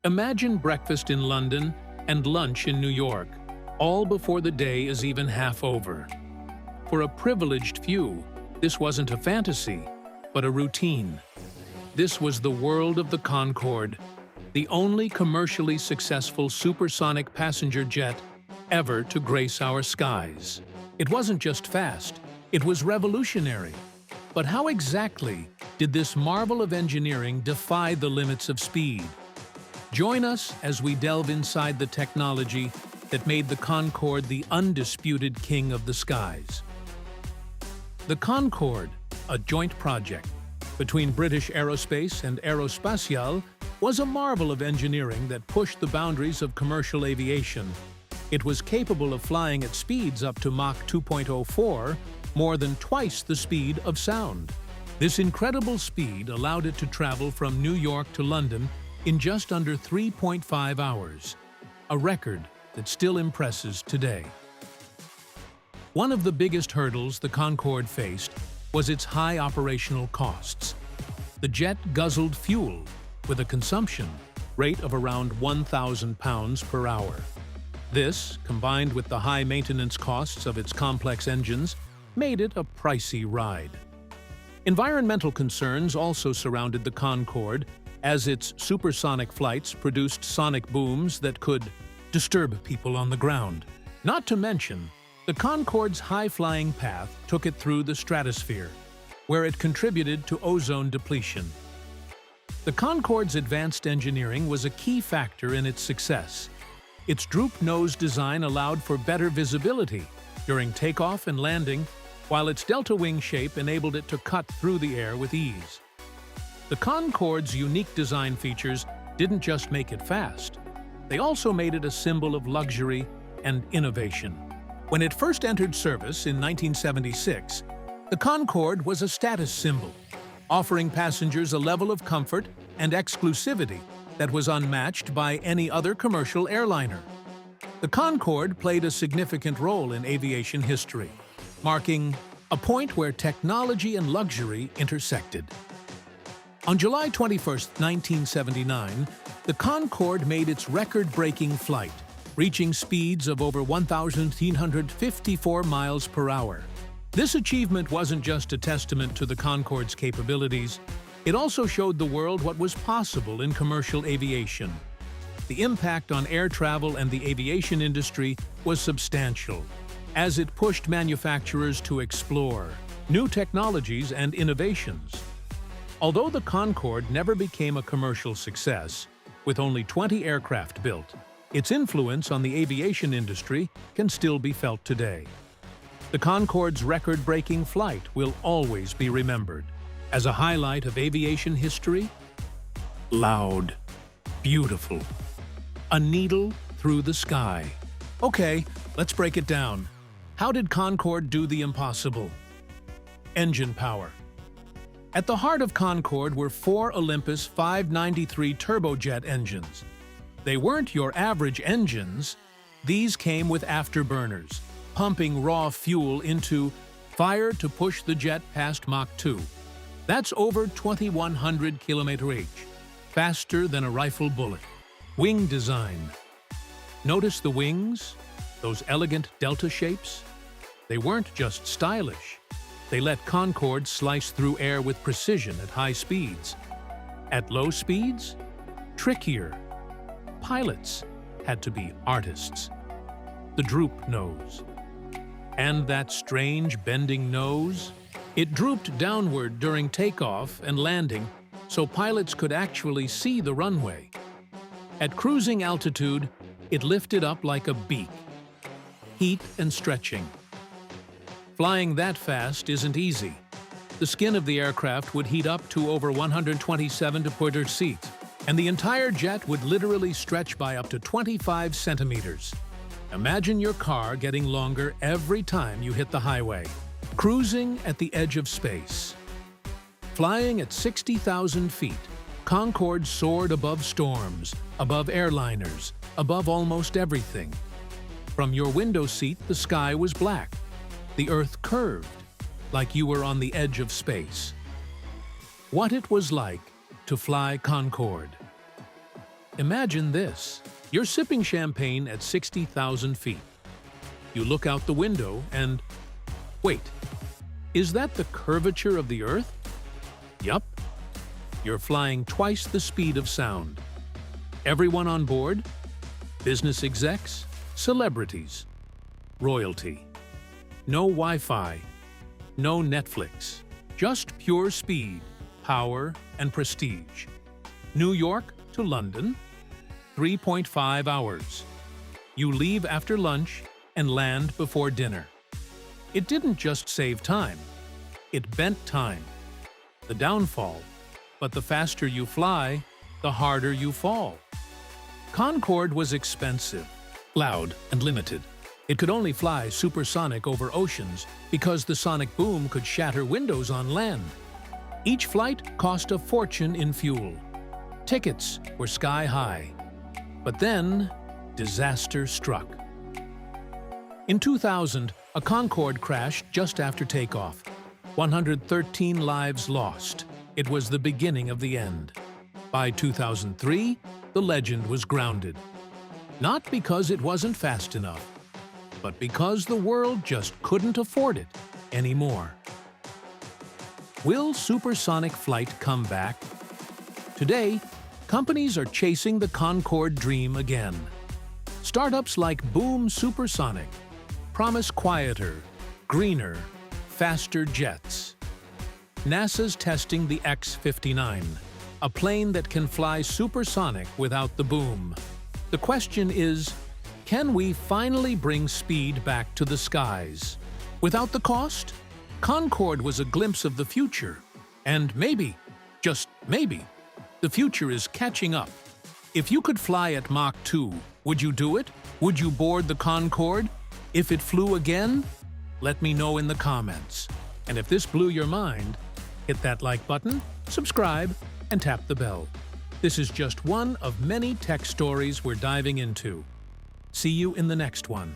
Imagine breakfast in London and lunch in New York, all before the day is even half over. For a privileged few, this wasn't a fantasy, but a routine. This was the world of the Concorde, the only commercially successful supersonic passenger jet ever to grace our skies. It wasn't just fast, it was revolutionary. But how exactly did this marvel of engineering defy the limits of speed? Join us as we delve inside the technology that made the Concorde the undisputed king of the skies. The Concorde, a joint project between British Aerospace and Aérospatiale, was a marvel of engineering that pushed the boundaries of commercial aviation. It was capable of flying at speeds up to Mach 2.04, more than twice the speed of sound. This incredible speed allowed it to travel from New York to London in just under 3.5 hours, a record that still impresses today. One of the biggest hurdles the Concorde faced was its high operational costs. The jet guzzled fuel with a consumption rate of around 1,000 pounds per hour. This, combined with the high maintenance costs of its complex engines, made it a pricey ride. Environmental concerns also surrounded the Concorde, as its supersonic flights produced sonic booms that could disturb people on the ground. Not to mention, the Concorde's high-flying path took it through the stratosphere, where it contributed to ozone depletion. The Concorde's advanced engineering was a key factor in its success. Its droop-nose design allowed for better visibility during takeoff and landing, while its delta wing shape enabled it to cut through the air with ease. The Concorde's unique design features didn't just make it fast, they also made it a symbol of luxury and innovation. When it first entered service in 1976, the Concorde was a status symbol, offering passengers a level of comfort and exclusivity that was unmatched by any other commercial airliner. The Concorde played a significant role in aviation history, marking a point where technology and luxury intersected. On July 21, 1979, the Concorde made its record-breaking flight, reaching speeds of over 1,354 miles per hour. This achievement wasn't just a testament to the Concorde's capabilities, it also showed the world what was possible in commercial aviation. The impact on air travel and the aviation industry was substantial, as it pushed manufacturers to explore new technologies and innovations. Although the Concorde never became a commercial success, with only 20 aircraft built, its influence on the aviation industry can still be felt today. The Concorde's record-breaking flight will always be remembered as a highlight of aviation history. Loud, beautiful, a needle through the sky. Okay, let's break it down. How did Concorde do the impossible? Engine power. At the heart of Concorde were 4 Olympus 593 turbojet engines. They weren't your average engines. These came with afterburners, pumping raw fuel into fire to push the jet past Mach 2. That's over 2,100 km/h, faster than a rifle bullet. Wing design. Notice the wings? Those elegant delta shapes? They weren't just stylish. They let Concorde slice through air with precision at high speeds. At low speeds? Trickier. Pilots had to be artists. The droop nose. And that strange bending nose? It drooped downward during takeoff and landing, so pilots could actually see the runway. At cruising altitude, it lifted up like a beak. Heat and stretching. Flying that fast isn't easy. The skin of the aircraft would heat up to over 127 to put her seat, and the entire jet would literally stretch by up to 25 centimeters. Imagine your car getting longer every time you hit the highway. Cruising at the edge of space. Flying at 60,000 feet, Concorde soared above storms, above airliners, above almost everything. From your window seat, the sky was black. The Earth curved, like you were on the edge of space. What it was like to fly Concorde. Imagine this. You're sipping champagne at 60,000 feet. You look out the window and... wait, is that the curvature of the Earth? Yup. You're flying twice the speed of sound. Everyone on board? Business execs, celebrities, royalty. No Wi-Fi, no Netflix, just pure speed, power, and prestige. New York to London, 3.5 hours. You leave after lunch and land before dinner. It didn't just save time, it bent time. The downfall, but the faster you fly, the harder you fall. Concorde was expensive, loud, and limited. It could only fly supersonic over oceans because the sonic boom could shatter windows on land. Each flight cost a fortune in fuel. Tickets were sky high. But then, disaster struck. In 2000, a Concorde crashed just after takeoff. 113 lives lost. It was the beginning of the end. By 2003, the legend was grounded. Not because it wasn't fast enough, but because the world just couldn't afford it anymore. Will supersonic flight come back? Today, companies are chasing the Concorde dream again. Startups like Boom Supersonic promise quieter, greener, faster jets. NASA's testing the X-59, a plane that can fly supersonic without the boom. The question is, can we finally bring speed back to the skies? Without the cost? Concorde was a glimpse of the future. And maybe, just maybe, the future is catching up. If you could fly at Mach 2, would you do it? Would you board the Concorde? If it flew again? Let me know in the comments. And if this blew your mind, hit that like button, subscribe, and tap the bell. This is just one of many tech stories we're diving into. See you in the next one.